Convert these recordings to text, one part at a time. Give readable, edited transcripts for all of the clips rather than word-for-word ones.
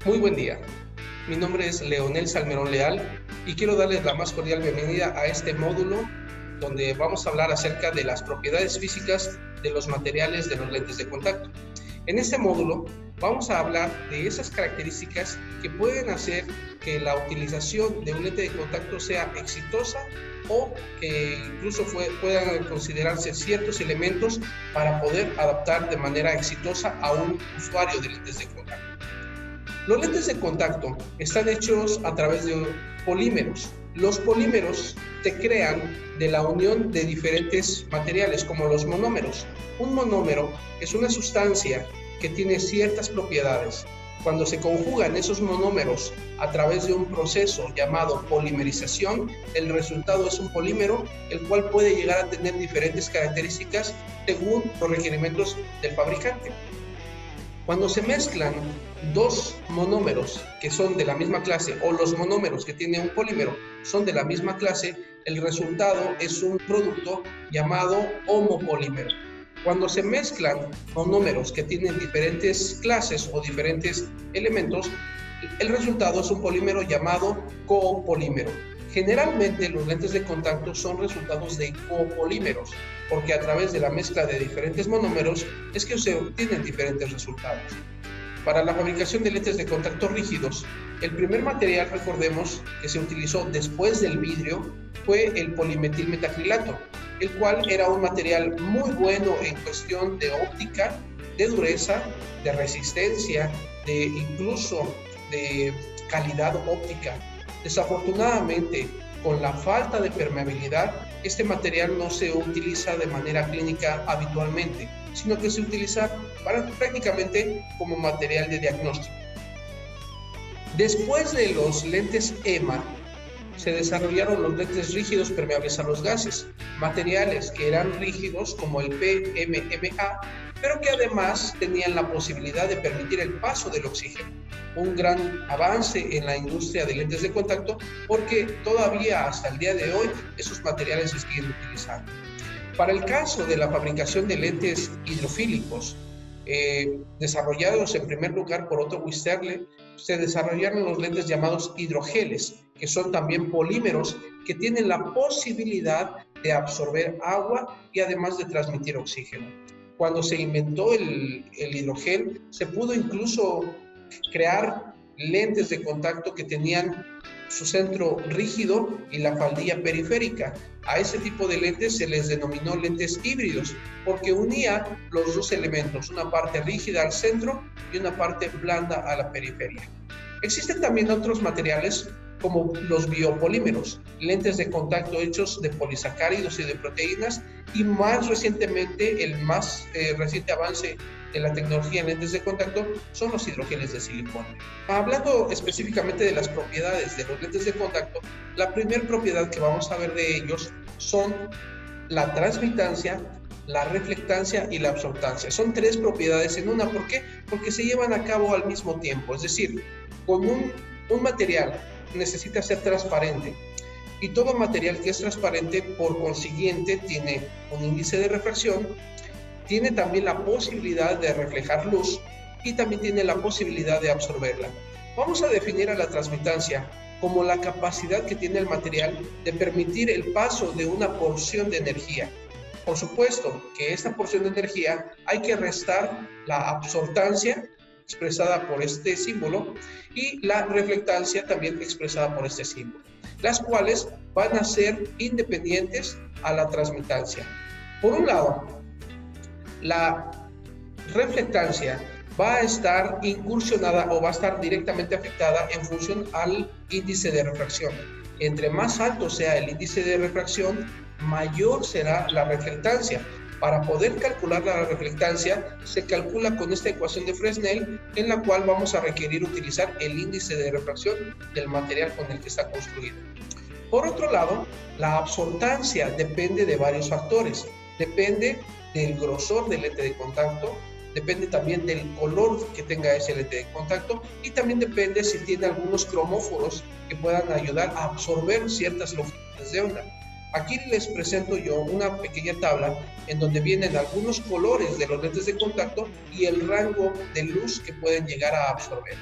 Muy buen día, mi nombre es Leonel Salmerón Leal y quiero darles la más cordial bienvenida a este módulo donde vamos a hablar acerca de las propiedades físicas de los materiales de los lentes de contacto. En este módulo vamos a hablar de esas características que pueden hacer que la utilización de un lente de contacto sea exitosa o que incluso puedan considerarse ciertos elementos para poder adaptar de manera exitosa a un usuario de lentes de contacto. Los lentes de contacto están hechos a través de polímeros. Los polímeros se crean de la unión de diferentes materiales, como los monómeros. Un monómero es una sustancia que tiene ciertas propiedades. Cuando se conjugan esos monómeros a través de un proceso llamado polimerización, el resultado es un polímero, el cual puede llegar a tener diferentes características según los requerimientos del fabricante. Cuando se mezclan dos monómeros que son de la misma clase o los monómeros que tiene un polímero son de la misma clase, el resultado es un producto llamado homopolímero. Cuando se mezclan monómeros que tienen diferentes clases o diferentes elementos, el resultado es un polímero llamado copolímero. Generalmente los lentes de contacto son resultados de copolímeros, porque a través de la mezcla de diferentes monómeros es que se obtienen diferentes resultados. Para la fabricación de lentes de contacto rígidos, el primer material, recordemos, que se utilizó después del vidrio fue el polimetilmetacrilato, el cual era un material muy bueno en cuestión de óptica, de dureza, de resistencia, incluso de calidad óptica. Desafortunadamente, con la falta de permeabilidad, este material no se utiliza de manera clínica habitualmente, sino que se utiliza prácticamente como material de diagnóstico. Después de los lentes EMA, se desarrollaron los lentes rígidos permeables a los gases, materiales que eran rígidos como el PMMA, pero que además tenían la posibilidad de permitir el paso del oxígeno. Un gran avance en la industria de lentes de contacto porque todavía hasta el día de hoy esos materiales se siguen utilizando. Para el caso de la fabricación de lentes hidrofílicos, desarrollados en primer lugar por Otto Wisterle, se desarrollaron los lentes llamados hidrogeles, que son también polímeros que tienen la posibilidad de absorber agua y además de transmitir oxígeno. Cuando se inventó el hidrogel, se pudo incluso crear lentes de contacto que tenían su centro rígido y la faldilla periférica. A ese tipo de lentes se les denominó lentes híbridos porque unía los dos elementos, una parte rígida al centro y una parte blanda a la periferia. Existen también otros materiales como los biopolímeros, lentes de contacto hechos de polisacáridos y de proteínas, y más recientemente, el más reciente avance de la tecnología en lentes de contacto son los hidrogeles de silicona. Hablando específicamente de las propiedades de los lentes de contacto, la primera propiedad que vamos a ver de ellos son la transmitancia, la reflectancia y la absortancia. Son tres propiedades en una. ¿Por qué? Porque se llevan a cabo al mismo tiempo. Es decir, con un material necesita ser transparente, y todo material que es transparente por consiguiente tiene un índice de refracción, tiene también la posibilidad de reflejar luz y también tiene la posibilidad de absorberla. Vamos a definir a la transmitancia como la capacidad que tiene el material de permitir el paso de una porción de energía. Por supuesto que esta porción de energía hay que restar la absortancia, expresada por este símbolo, y la reflectancia también expresada por este símbolo, las cuales van a ser independientes a la transmitancia. Por un lado, la reflectancia va a estar incursionada o va a estar directamente afectada en función al índice de refracción. Entre más alto sea el índice de refracción, mayor será la reflectancia. Para poder calcular la reflectancia, se calcula con esta ecuación de Fresnel, en la cual vamos a requerir utilizar el índice de refracción del material con el que está construido. Por otro lado, la absortancia depende de varios factores. Depende del grosor del lente de contacto, depende también del color que tenga ese lente de contacto, y también depende si tiene algunos cromóforos que puedan ayudar a absorber ciertas longitudes de onda. Aquí les presento yo una pequeña tabla en donde vienen algunos colores de los lentes de contacto y el rango de luz que pueden llegar a absorber.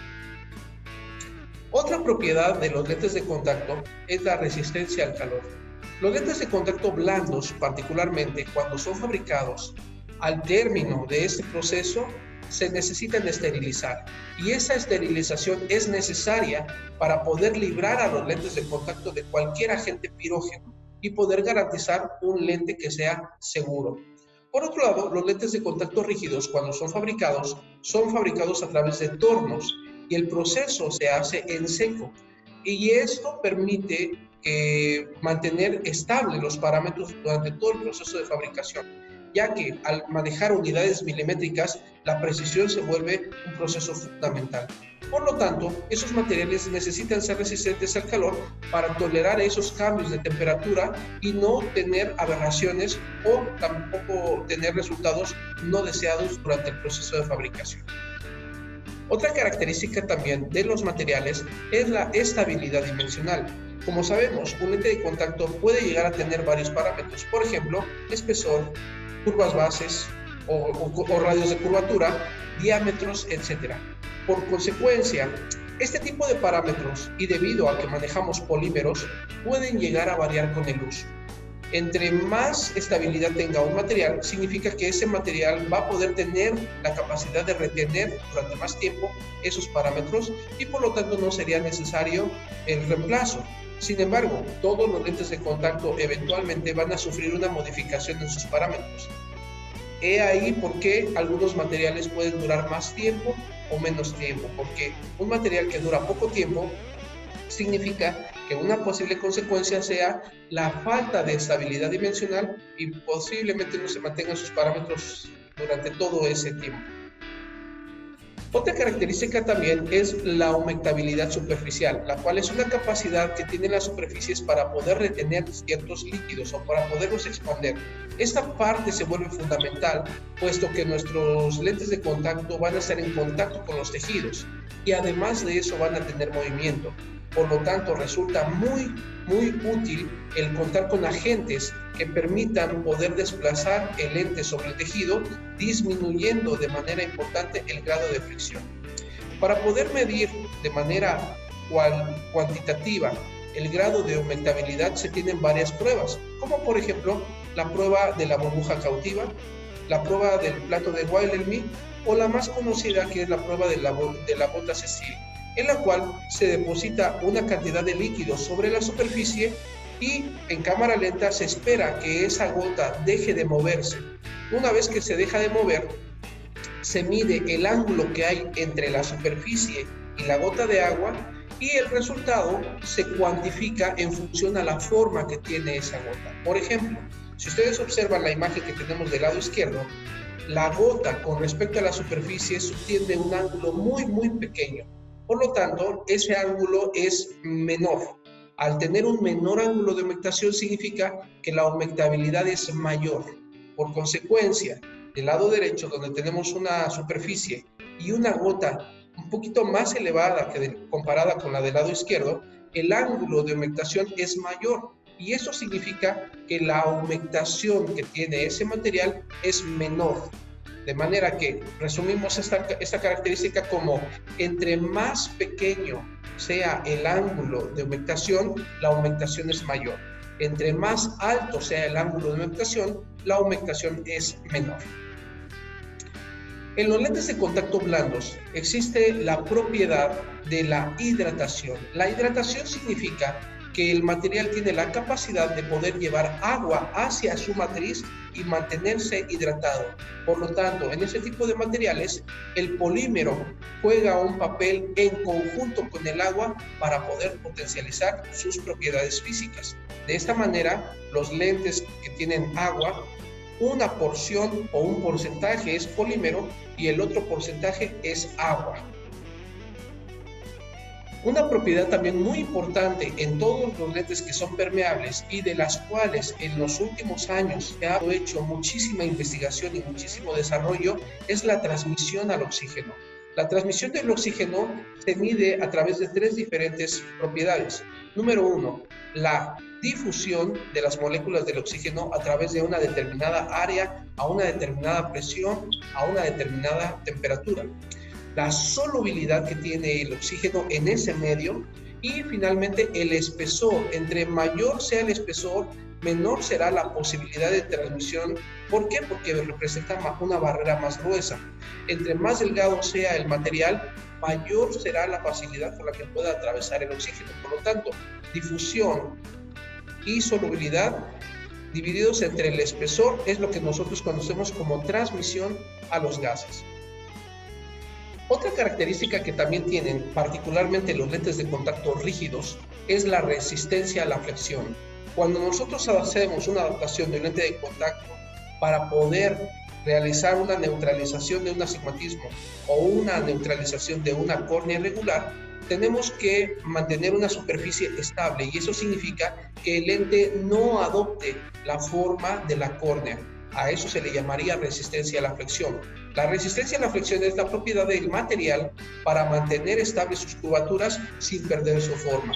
Otra propiedad de los lentes de contacto es la resistencia al calor. Los lentes de contacto blandos, particularmente cuando son fabricados, al término de este proceso se necesitan esterilizar, y esa esterilización es necesaria para poder librar a los lentes de contacto de cualquier agente pirógeno y poder garantizar un lente que sea seguro. Por otro lado, los lentes de contacto rígidos, cuando son fabricados a través de tornos, y el proceso se hace en seco, y esto permite mantener estables los parámetros durante todo el proceso de fabricación, ya que al manejar unidades milimétricas, la precisión se vuelve un proceso fundamental. Por lo tanto, esos materiales necesitan ser resistentes al calor para tolerar esos cambios de temperatura y no tener aberraciones o tampoco tener resultados no deseados durante el proceso de fabricación. Otra característica también de los materiales es la estabilidad dimensional. Como sabemos, un lente de contacto puede llegar a tener varios parámetros, por ejemplo, espesor, curvas bases o radios de curvatura, diámetros, etc. Por consecuencia, este tipo de parámetros, y debido a que manejamos polímeros, pueden llegar a variar con el uso. Entre más estabilidad tenga un material, significa que ese material va a poder tener la capacidad de retener durante más tiempo esos parámetros y por lo tanto no sería necesario el reemplazo. Sin embargo, todos los lentes de contacto eventualmente van a sufrir una modificación en sus parámetros. He ahí por qué algunos materiales pueden durar más tiempo o menos tiempo, porque un material que dura poco tiempo significa que una posible consecuencia sea la falta de estabilidad dimensional y posiblemente no se mantengan sus parámetros durante todo ese tiempo. Otra característica también es la humectabilidad superficial, la cual es una capacidad que tienen las superficies para poder retener ciertos líquidos o para poderlos expander. Esta parte se vuelve fundamental, puesto que nuestros lentes de contacto van a estar en contacto con los tejidos y además de eso van a tener movimiento. Por lo tanto, resulta muy útil el contar con agentes que permitan poder desplazar el lente sobre el tejido, disminuyendo de manera importante el grado de fricción. Para poder medir de manera cuantitativa el grado de humectabilidad se tienen varias pruebas, como por ejemplo la prueba de la burbuja cautiva, la prueba del plato de Wilhelmy o la más conocida que es la prueba de la bota Cecil, en la cual se deposita una cantidad de líquido sobre la superficie y en cámara lenta se espera que esa gota deje de moverse. Una vez que se deja de mover, se mide el ángulo que hay entre la superficie y la gota de agua y el resultado se cuantifica en función a la forma que tiene esa gota. Por ejemplo, si ustedes observan la imagen que tenemos del lado izquierdo, la gota con respecto a la superficie tiene un ángulo muy pequeño. Por lo tanto, ese ángulo es menor. Al tener un menor ángulo de humectación significa que la humectabilidad es mayor. Por consecuencia, del lado derecho, donde tenemos una superficie y una gota un poquito más elevada comparada con la del lado izquierdo, el ángulo de humectación es mayor. Y eso significa que la humectación que tiene ese material es menor. De manera que resumimos esta característica como entre más pequeño sea el ángulo de humectación, la humectación es mayor. Entre más alto sea el ángulo de humectación, la humectación es menor. En los lentes de contacto blandos existe la propiedad de la hidratación. La hidratación significa que el material tiene la capacidad de poder llevar agua hacia su matriz y mantenerse hidratado. Por lo tanto, en ese tipo de materiales, el polímero juega un papel en conjunto con el agua para poder potencializar sus propiedades físicas. De esta manera, los lentes que tienen agua, una porción o un porcentaje es polímero y el otro porcentaje es agua. Una propiedad también muy importante en todos los lentes que son permeables y de las cuales en los últimos años se ha hecho muchísima investigación y muchísimo desarrollo es la transmisión al oxígeno. La transmisión del oxígeno se mide a través de tres diferentes propiedades. Número uno, la difusión de las moléculas del oxígeno a través de una determinada área, a una determinada presión, a una determinada temperatura. la solubilidad que tiene el oxígeno en ese medio y finalmente el espesor. Entre mayor sea el espesor, menor será la posibilidad de transmisión. ¿Por qué? Porque representa una barrera más gruesa. Entre más delgado sea el material, mayor será la facilidad con la que pueda atravesar el oxígeno. Por lo tanto, difusión y solubilidad divididos entre el espesor es lo que nosotros conocemos como transmisión a los gases. Otra característica que también tienen particularmente los lentes de contacto rígidos es la resistencia a la flexión. Cuando nosotros hacemos una adaptación de un lente de contacto para poder realizar una neutralización de un astigmatismo o una neutralización de una córnea irregular, tenemos que mantener una superficie estable y eso significa que el lente no adopte la forma de la córnea. A eso se le llamaría resistencia a la flexión. La resistencia a la flexión es la propiedad del material para mantener estables sus curvaturas sin perder su forma.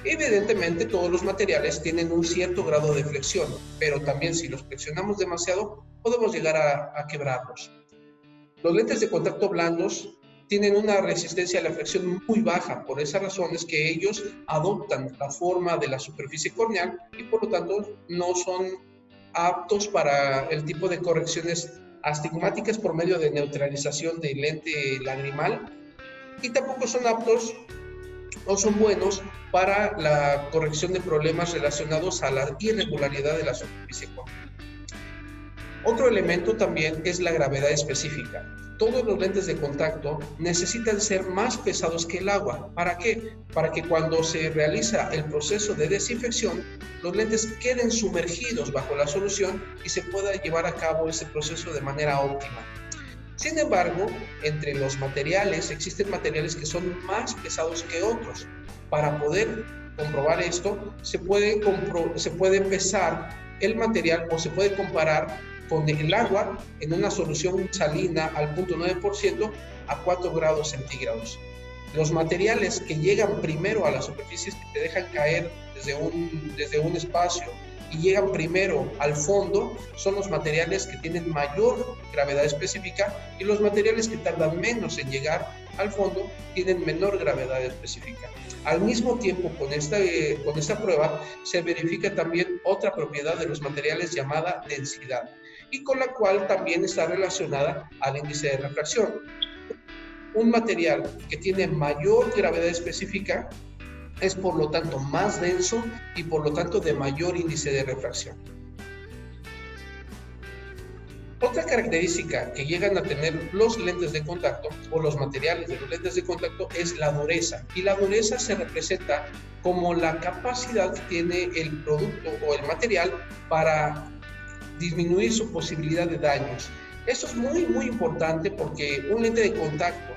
Evidentemente, todos los materiales tienen un cierto grado de flexión, pero también si los flexionamos demasiado, podemos llegar a quebrarlos. Los lentes de contacto blandos tienen una resistencia a la flexión muy baja, por esa razón es que ellos adoptan la forma de la superficie corneal y por lo tanto no son aptos para el tipo de correcciones astigmáticas por medio de neutralización del lente lagrimal y tampoco son aptos o son buenos para la corrección de problemas relacionados a la irregularidad de la superficie corneal. Otro elemento también es la gravedad específica. Todos los lentes de contacto necesitan ser más pesados que el agua. ¿Para qué? Para que cuando se realiza el proceso de desinfección, los lentes queden sumergidos bajo la solución y se pueda llevar a cabo ese proceso de manera óptima. Sin embargo, entre los materiales existen materiales que son más pesados que otros. Para poder comprobar esto, se puede pesar el material o se puede comparar con el agua en una solución salina al 0.9% a 4 grados centígrados. Los materiales que llegan primero a las superficies que te dejan caer desde un espacio y llegan primero al fondo son los materiales que tienen mayor gravedad específica y los materiales que tardan menos en llegar al fondo tienen menor gravedad específica. Al mismo tiempo, con esta prueba se verifica también otra propiedad de los materiales llamada densidad y con la cual también está relacionada al índice de refracción. Un material que tiene mayor gravedad específica es por lo tanto más denso y por lo tanto de mayor índice de refracción. Otra característica que llegan a tener los lentes de contacto o los materiales de los lentes de contacto es la dureza. Y la dureza se representa como la capacidad que tiene el producto o el material para disminuir su posibilidad de daños. Esto es muy importante porque un lente de contacto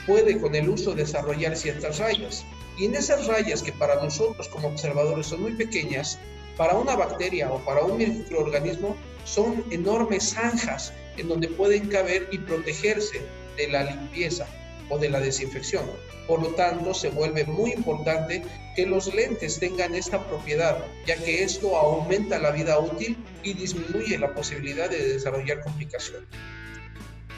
puede con el uso desarrollar ciertas rayas. Y en esas rayas que para nosotros como observadores son muy pequeñas, para una bacteria o para un microorganismo son enormes zanjas en donde pueden caber y protegerse de la limpieza o de la desinfección. Por lo tanto, se vuelve muy importante que los lentes tengan esta propiedad, ya que esto aumenta la vida útil y disminuye la posibilidad de desarrollar complicaciones.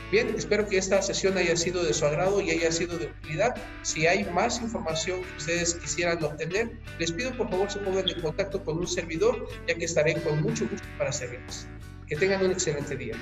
Bien, espero que esta sesión haya sido de su agrado y haya sido de utilidad. Si hay más información que ustedes quisieran obtener, les pido por favor se pongan en contacto con un servidor, ya que estaré con mucho gusto para servirles. Que tengan un excelente día.